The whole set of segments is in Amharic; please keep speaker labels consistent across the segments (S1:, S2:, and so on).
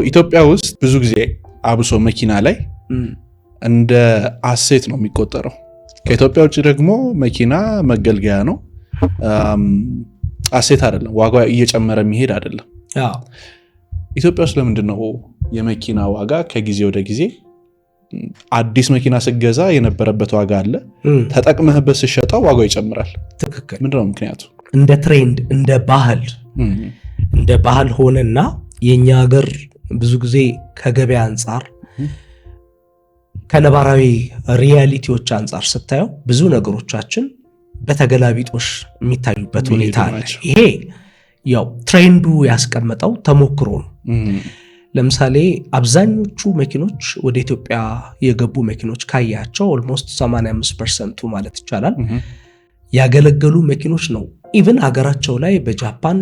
S1: ኢትዮጵያ ውስጥ ብዙ ጊዜ አብሶ መኪና ላይ እንደ አሴት ነው የሚቆጠረው። ከኢትዮጵያ ውጭ ደግሞ መኪና መገልገያ ነው፣ አሴት አይደለም። ዋጋ እየጨመረ የሚሄድ አይደለም። ኢትዮጵያ ውስጥ ለምንድን ነው የመኪና ዋጋ ከጊዜ ወደ ጊዜ አዲስ መኪና ስገዛ የነበረበት ዋጋ አለ፣ ተጠቅመህበት ስሸጠው ዋጋው ይጨምራል?
S2: ትክክል።
S1: ምንድነው ምክንያቱ?
S2: እንደ ትሬንድ እንደ ባህል ሆነና የኛ ሀገር ብዙ ጊዜ ከገበያ አንጻር ከነባራዊ ሪያሊቲዎች አንጻር ስታየው ብዙ ነገሮቻችን በተገላቢጦሽ የሚታዩበት ሁኔታ አለ። ይሄ ያው ትሬንዱ ያስቀመጠው ተሞክሮ ነው። ለምሳሌ አብዛኞቹ መኪኖች ወደ ኢትዮጵያ የገቡ መኪኖች ካያቸው ኦልሞስት 85% ማለት ይቻላል ያገለገሉ መኪኖች ነው። ኢቭን ሀገራቸው ላይ በጃፓን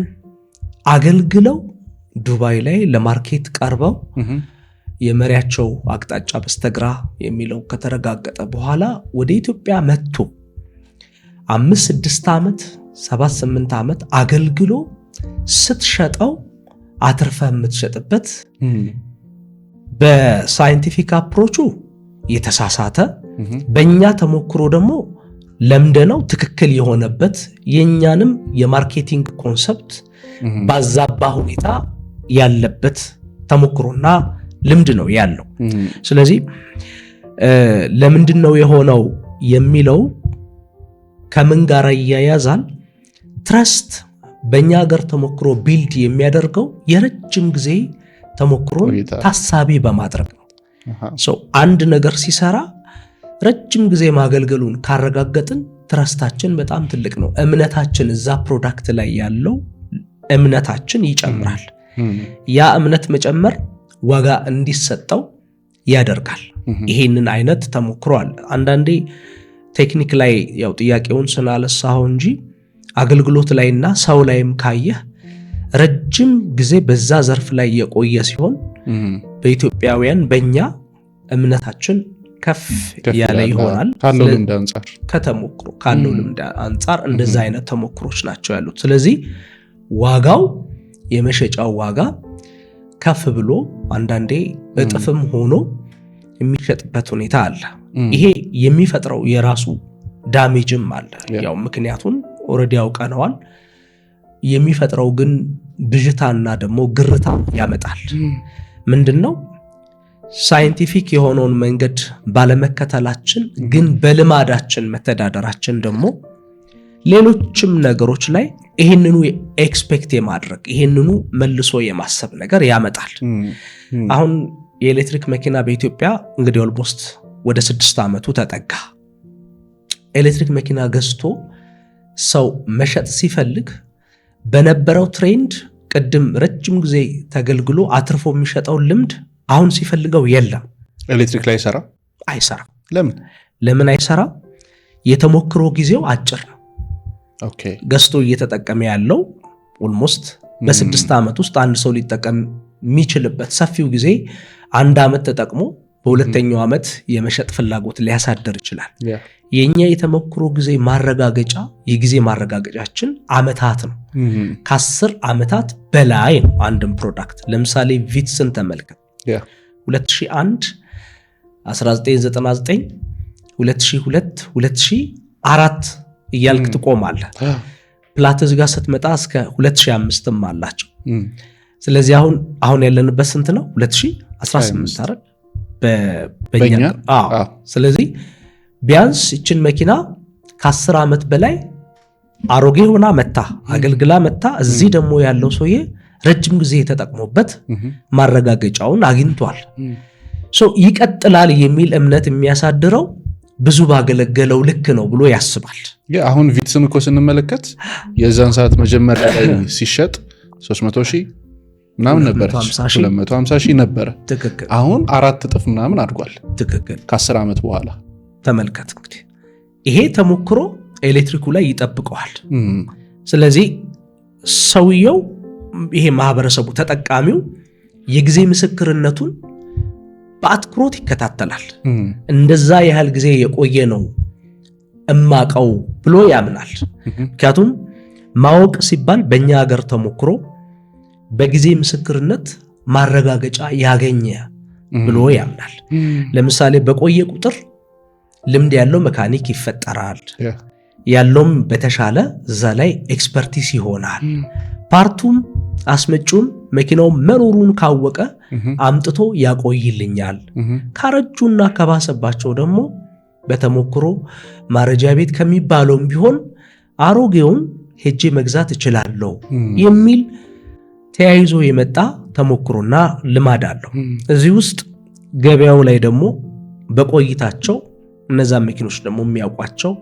S2: አገልግለው ዱባይ ላይ ለማርኬት ቀርበው የመሪያቸው አቅጣጫ በስተግራ የሚለው ከተረጋገጠ በኋላ ወደ ኢትዮጵያ መጥቶ 5-6 ዓመት 7-8 ዓመት አገልግሎ ስትሸጠው አትርፈ የምትሸጥበት በሳይንቲፊክ አፕሮቹ የተሳሳተ በእኛ ተሞክሮ ደግሞ ለምደነው ትክክል የሆነበት የኛንም የማርኬቲንግ ኮንሰፕት ባዛባ ሁኔታ ያለበት ተሞክሮና ልምድ ነው ያለው። ስለዚህ ለምንድን ነው የሆነው የሚለው ከምን ጋር ይያያዛል? ትረስት በእኛ ሀገር ተሞክሮ ቢልድ የሚያደርገው የረጅም ጊዜ ተሞክሮ ታሳቢ በማድረግ ነው። አንድ ነገር ሲሰራ ረጅም ጊዜ ማገልገሉን ካረጋገጥን ትረስታችን በጣም ትልቅ ነው። እምነታችን እዛ ፕሮዳክት ላይ ያለው እምነታችን ይጨምራል። ያ እምነት መጨመር ዋጋ እንዲሰጠው ያደርጋል። ይሄንን አይነት ተሞክሮ አለ። አንዳንዴ ቴክኒክ ላይ ያው ጥያቄውን ስናለሳው እንጂ አገልግሎት ላይና ሰው ላይም ካየህ ረጅም ጊዜ በዛ ዘርፍ ላይ የቆየ ሲሆን በኢትዮጵያውያን በእኛ እምነታችን ከፍ ያለ ይሆናል።
S1: ካለው ልምድ አንጻር
S2: ከተሞክሮ ካለው ልምድ አንጻር እንደዛ አይነት ተሞክሮች ናቸው ያሉት። ስለዚህ ዋጋው የመሸጫው ዋጋ ከፍ ብሎ አንዳንዴ እጥፍም ሆኖ የሚሸጥበት ሁኔታ አለ። ይሄ የሚፈጥረው የራሱ ዳሜጅም አለ። ያው ምክንያቱን ኦሬዲ ያውቀነዋል። የሚፈጥረው ግን ብዥታና ደግሞ ግርታ ያመጣል። ምንድነው? ሳይንቲፊክ የሆነውን መንገድ ባለመከተላችን ግን በልማዳችን መተዳደራችን ደግሞ ሌሎችም ነገሮች ላይ ይሄንኑ ኤክስፔክት የማድረግ ይሄንኑ መልሶ የማሰብ ነገር ያመጣል። አሁን የኤሌክትሪክ መኪና በኢትዮጵያ እንግዲህ ኦልሞስት ወደ 6 ዓመቱ ተጠጋ። ኤሌክትሪክ መኪና ገዝቶ ሰው መሸጥ ሲፈልግ በነበረው ትሬንድ ቅድም ረጅም ጊዜ ተገልግሎ አትርፎ የሚሸጠው ልምድ አሁን ሲፈልገው የለም።
S1: ኤሌክትሪክ ላይ
S2: አይሰራ።
S1: ለምን
S2: አይሰራ? የተሞክሮ ጊዜው አጭር ነው። ገዝቶ እየተጠቀመ ያለው ኦልሞስት በ6 ዓመት ውስጥ አንድ ሰው ሊጠቀም የሚችልበት ሰፊው ጊዜ 1 ዓመት ተጠቅሞ በሁለተኛው ዓመት የመሸጥ ፍላጎት ሊያሳደር ይችላል። የኛ የተሞክሮ ጊዜ ማረጋገጫ የጊዜ ማረጋገጫችን ዓመታት ነው። ከ10 ዓመታት በላይ ነው አንድም ፕሮዳክት። ለምሳሌ ቪትስን ተመልከት። 2001 1999 2002 2004 እያልክ ትቆማለህ። ፕላትዝ ጋር ስትመጣ እስከ 2005ም አላቸው። ስለዚህ አሁን ያለንበት ስንት ነው? 2018 አይደል? በእኛ ስለዚህ ቢያንስ እችን መኪና ከ10 ዓመት በላይ አሮጌ ሆና መታ አገልግላ መታ እዚህ ደግሞ ያለው ሰውዬ ረጅም ጊዜ የተጠቅሞበት ማረጋገጫውን አግኝቷል። ይቀጥላል የሚል እምነት የሚያሳድረው ብዙ ባገለገለው ልክ ነው ብሎ ያስባል።
S1: አሁን ቪትስን እኮ ስንመለከት የዛን ሰዓት መጀመሪያ ላይ ሲሸጥ 300,000 ምናምን ነበር፣ 250,000 ነበር። አሁን 4 እጥፍ ምናምን አድጓል። ከ10 ዓመት በኋላ
S2: ተመልከት። እንግዲህ ይሄ ተሞክሮ ኤሌክትሪኩ ላይ ይጠብቀዋል። ስለዚህ ሰውየው ይሄ ማህበረሰቡ ተጠቃሚው የጊዜ ምስክርነቱን በአትኩሮት ይከታተላል። እንደዛ ያህል ጊዜ የቆየ ነው እማቀው ብሎ ያምናል። ምክንያቱም ማወቅ ሲባል በእኛ ሀገር ተሞክሮ በጊዜ ምስክርነት ማረጋገጫ ያገኘ ብሎ ያምናል። ለምሳሌ በቆየ ቁጥር ልምድ ያለው መካኒክ ይፈጠራል። ያለውም በተሻለ እዛ ላይ ኤክስፐርቲስ ይሆናል። ፓርቱም አስመጪውም መኪናው መኖሩን ካወቀ አምጥቶ ያቆይልኛል። ካረጁና ከባሰባቸው ደግሞ በተሞክሮ ማረጃ ቤት ከሚባለውም ቢሆን አሮጌውን ሄጄ መግዛት እችላለሁ የሚል ተያይዞ የመጣ ተሞክሮና ልማድ አለው። እዚህ ውስጥ ገበያው ላይ ደግሞ በቆይታቸው እነዛ መኪኖች ደግሞ የሚያውቋቸው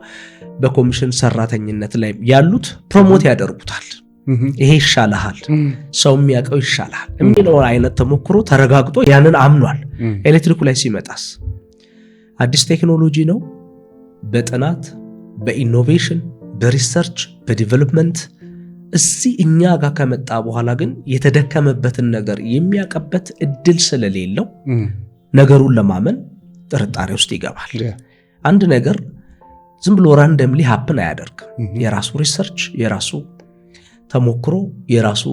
S2: በኮሚሽን ሰራተኝነት ላይ ያሉት ፕሮሞት ያደርጉታል። ይሄ ይሻላል፣ ሰው የሚያውቀው ይሻላል የሚለው አይነት ተሞክሮ ተረጋግጦ ያንን አምኗል። ኤሌክትሪኩ ላይ ሲመጣስ አዲስ ቴክኖሎጂ ነው። በጥናት በኢኖቬሽን በሪሰርች በዲቨሎፕመንት እዚህ እኛ ጋር ከመጣ በኋላ ግን የተደከመበትን ነገር የሚያቀበት እድል ስለሌለው ነገሩን ለማመን ጥርጣሬ ውስጥ ይገባል። አንድ ነገር ዝም ብሎ ራንደምሊ ሀፕን አያደርግም። የራሱ ሪሰርች፣ የራሱ ተሞክሮ፣ የራሱ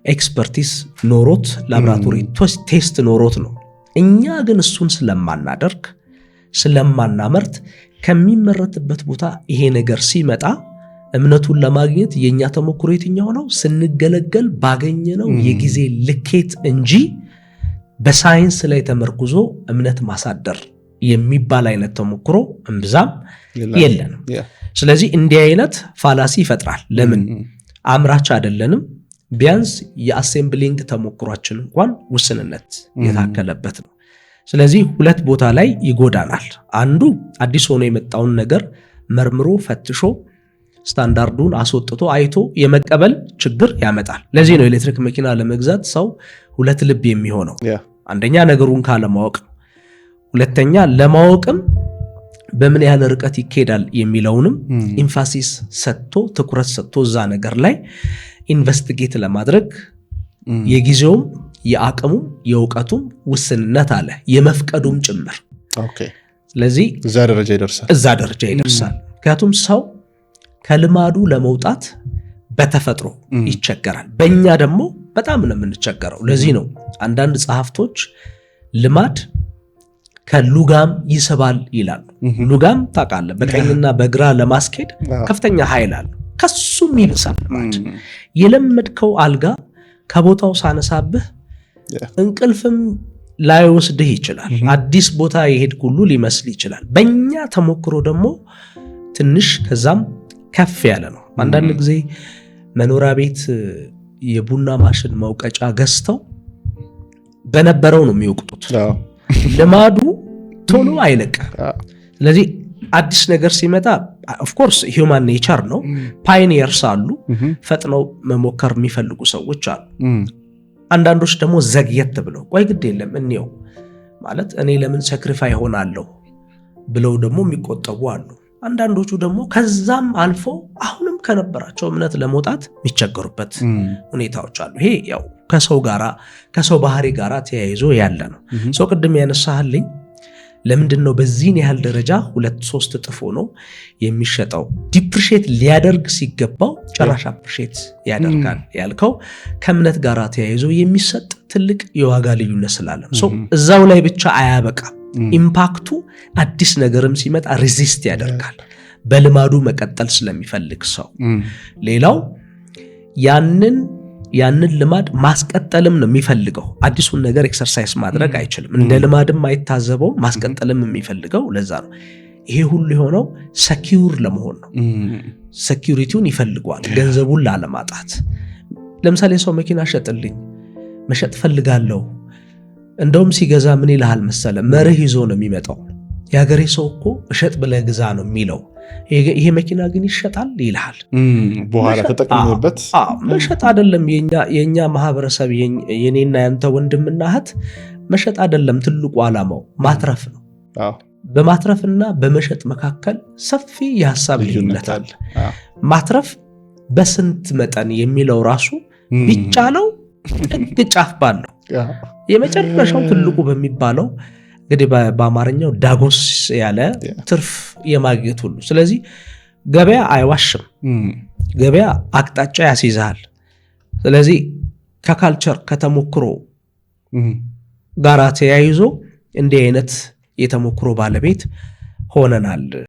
S2: ኤክስፐርቲስ ኖሮት ላብራቶሪ ቴስት ኖሮት ነው። እኛ ግን እሱን ስለማናደርግ ስለማናመርት ከሚመረትበት ቦታ ይሄ ነገር ሲመጣ እምነቱን ለማግኘት የኛ ተሞክሮ የትኛው ነው? ስንገለገል ባገኘነው የጊዜ ልኬት እንጂ በሳይንስ ላይ ተመርኩዞ እምነት ማሳደር የሚባል አይነት ተሞክሮ እምብዛም የለንም። ስለዚህ እንዲህ አይነት ፋላሲ ይፈጥራል። ለምን አምራች አይደለንም? ቢያንስ የአሴምብሊንግ ተሞክሯችን እንኳን ውስንነት የታከለበት ነው። ስለዚህ ሁለት ቦታ ላይ ይጎዳናል። አንዱ አዲስ ሆኖ የመጣውን ነገር መርምሮ ፈትሾ ስታንዳርዱን አስወጥቶ አይቶ የመቀበል ችግር ያመጣል። ለዚህ ነው ኤሌክትሪክ መኪና ለመግዛት ሰው ሁለት ልብ የሚሆነው። አንደኛ ነገሩን ካለማወቅ፣ ሁለተኛ ለማወቅም በምን ያህል ርቀት ይኬዳል የሚለውንም ኢንፋሲስ ሰጥቶ ትኩረት ሰጥቶ እዛ ነገር ላይ ኢንቨስቲጌት ለማድረግ የጊዜውም የአቅሙም የእውቀቱም ውስንነት አለ፣ የመፍቀዱም ጭምር። ስለዚህ እዛ ደረጃ ይደርሳል። ምክንያቱም ሰው ከልማዱ ለመውጣት በተፈጥሮ ይቸገራል። በእኛ ደግሞ በጣም ነው የምንቸገረው። ለዚህ ነው አንዳንድ ጸሐፍቶች ልማድ ከሉጋም ይስባል ይላሉ። ሉጋም ታውቃለህ፣ በቀኝና በግራ ለማስኬድ ከፍተኛ ኃይል አለው። ከሱም ይብሳል ልማድ። የለመድከው አልጋ ከቦታው ሳነሳብህ እንቅልፍም ላይወስድህ ይችላል። አዲስ ቦታ የሄድክ ሁሉ ሊመስል ይችላል። በእኛ ተሞክሮ ደግሞ ትንሽ ከዛም ከፍ ያለ ነው። አንዳንድ ጊዜ መኖሪያ ቤት የቡና ማሽን መውቀጫ ገዝተው በነበረው ነው የሚወቅጡት። ልማዱ ቶሎ አይለቅም። ስለዚህ አዲስ ነገር ሲመጣ ኦፍኮርስ ሂውማን ኔቸር ነው። ፓይኒየርስ አሉ፣ ፈጥነው መሞከር የሚፈልጉ ሰዎች አሉ። አንዳንዶች ደግሞ ዘግየት ብለው ቆይ ግድ የለም እንየው ማለት እኔ ለምን ሰክሪፋይ ሆናለሁ ብለው ደግሞ የሚቆጠቡ አሉ። አንዳንዶቹ ደግሞ ከዛም አልፎ አሁንም ከነበራቸው እምነት ለመውጣት የሚቸገሩበት ሁኔታዎች አሉ። ይሄ ያው ከሰው ባህሪ ጋራ ተያይዞ ያለ ነው። ሰው ቅድም ያነሳህልኝ ለምንድን ነው በዚህን ያህል ደረጃ 2-3 እጥፍ ሆኖ የሚሸጠው? ዲፕሪሼት ሊያደርግ ሲገባው ጭራሽ አፕሪሼት ያደርጋል ያልከው ከእምነት ጋር ተያይዞ የሚሰጥ ትልቅ የዋጋ ልዩነት ስላለ ነው። እዛው ላይ ብቻ አያበቃም። ኢምፓክቱ አዲስ ነገርም ሲመጣ ሬዚስት ያደርጋል፣ በልማዱ መቀጠል ስለሚፈልግ ሰው። ሌላው ያንን ልማድ ማስቀጠልም ነው የሚፈልገው። አዲሱን ነገር ኤክሰርሳይዝ ማድረግ አይችልም። እንደ ልማድም አይታዘበው፣ ማስቀጠልም የሚፈልገው ለዛ ነው። ይሄ ሁሉ የሆነው ሰኪውር ለመሆን ነው። ሴኪዩሪቲውን ይፈልገዋል፣ ገንዘቡን ላለማጣት። ለምሳሌ ሰው መኪና ሸጥልኝ፣ መሸጥ ፈልጋለሁ፣ እንደውም ሲገዛ ምን ይልሃል መሰለ? መርህ ይዞ ነው የሚመጣው። የሀገሬ ሰው እኮ እሸጥ ብለህ ግዛ ነው የሚለው። ይሄ መኪና ግን ይሸጣል ይልሃል።
S1: በኋላ ተጠቅመበት
S2: መሸጥ አይደለም። የኛ ማህበረሰብ የኔና ያንተ ወንድምና እህት መሸጥ አይደለም ትልቁ ዓላማው ማትረፍ ነው። በማትረፍና በመሸጥ መካከል ሰፊ የሐሳብ ልዩነት አለ። ማትረፍ በስንት መጠን የሚለው ራሱ ቢቻለው ጥግ ጫፍ ባለው የመጨረሻው ትልቁ በሚባለው እንግዲህ በአማርኛው ዳጎስ ያለ ትርፍ የማግኘት ሁሉ። ስለዚህ ገበያ አይዋሽም፣ ገበያ አቅጣጫ ያስይዛል። ስለዚህ ከካልቸር ከተሞክሮ ጋራ ተያይዞ እንዲህ አይነት የተሞክሮ ባለቤት ሆነናል።